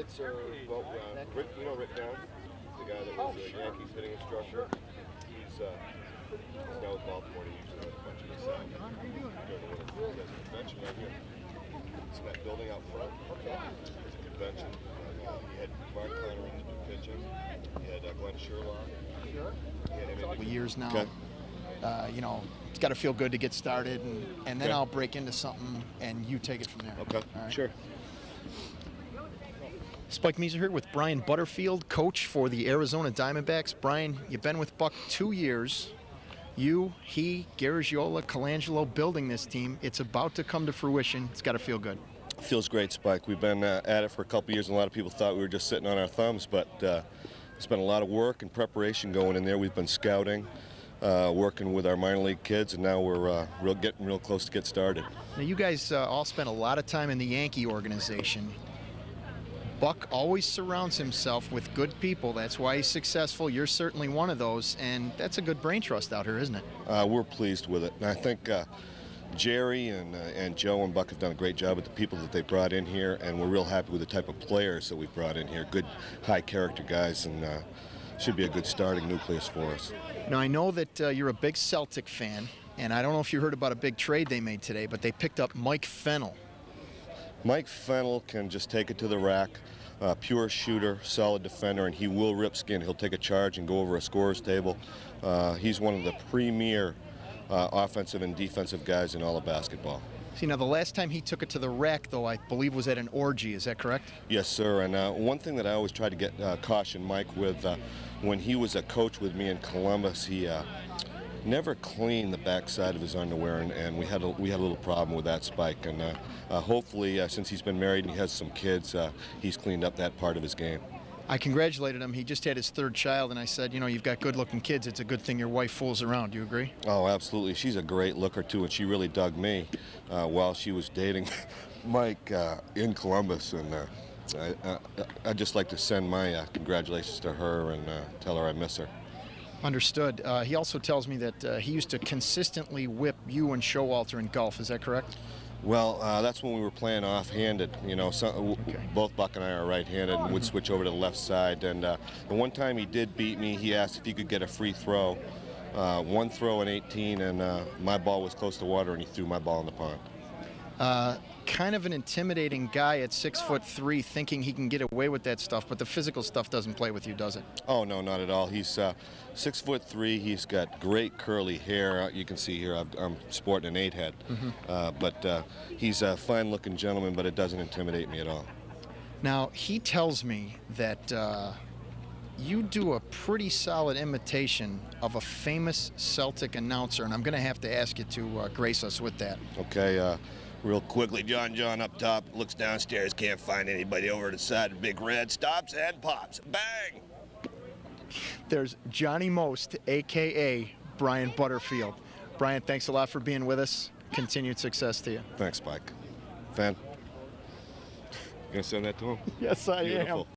it's Rick, you know Rick Downs, the guy that was the Yankees hitting instructor. He's now with Baltimore. He usually has a bunch of us out during the convention right here. It's that building out front. It's a convention. He had Mark Connery to do pitching. He had Glenn Sherlock. Years now. Okay. You know, it's got to feel good to get started, and then I'll break into something, and you take it from there. Okay. All right. Sure. Spike Measer here with Brian Butterfield, coach for the Arizona Diamondbacks. Brian, you've been with Buck 2 years. You, he, Garagiola, Colangelo building this team. It's about to come to fruition. It's got to feel good. Feels great, Spike. We've been at it for a couple years, and a lot of people thought we were just sitting on our thumbs, but it's been a lot of work and preparation going in there. We've been scouting, working with our minor league kids, and now we're getting real close to get started. Now, you guys all spent a lot of time in the Yankee organization. Buck always surrounds himself with good people. That's why he's successful. You're certainly one of those, and that's a good brain trust out here, isn't it? We're pleased with it, and I think Jerry and Joe and Buck have done a great job with the people that they brought in here, and we're real happy with the type of players that we've brought in here. Good, high-character guys, and should be a good starting nucleus for us. Now, I know that you're a big Celtic fan, and I don't know if you heard about a big trade they made today, but they picked up Mike Fennell. Mike Fennell can just take it to the rack, pure shooter, solid defender, and he will rip skin. He'll take a charge and go over a scorer's table. He's one of the premier offensive and defensive guys in all of basketball. See, now the last time he took it to the rack, though, I believe was at an orgy. Is that correct? Yes, sir. And one thing that I always try to get caution Mike with, when he was a coach with me in Columbus, he never cleaned the backside of his underwear, and we had a little problem with that, Spike. And hopefully, since he's been married and he has some kids, he's cleaned up that part of his game. I congratulated him. He just had his third child, and I said, you know, you've got good-looking kids. It's a good thing your wife fools around. Do you agree? Oh, absolutely. She's a great looker, too, and she really dug me while she was dating Mike in Columbus. And I'd just like to send my congratulations to her and tell her I miss her. Understood. He also tells me that he used to consistently whip you and Showalter in golf. Is that correct? Well, that's when we were playing off-handed. You know, both Buck and I are right-handed and would switch over to the left side. And the one time he did beat me, he asked if he could get a free throw. One throw in 18, and my ball was close to water, and he threw my ball in the pond. Kind of an intimidating guy at 6'3", thinking he can get away with that stuff, but the physical stuff doesn't play with you, does it? Oh, no, not at all. He's 6'3". He's got great curly hair. You can see here I'm sporting an 8 head. But he's a fine-looking gentleman, but it doesn't intimidate me at all. Now, he tells me that you do a pretty solid imitation of a famous Celtic announcer, and I'm going to have to ask you to grace us with that. Okay. Real quickly, John up top, looks downstairs, can't find anybody over to the side of Big Red, stops and pops. Bang! There's Johnny Most, a.k.a. Brian Butterfield. Brian, thanks a lot for being with us. Continued success to you. Thanks, Spike. Fan, you gonna send that to him? Yes, I am. Beautiful.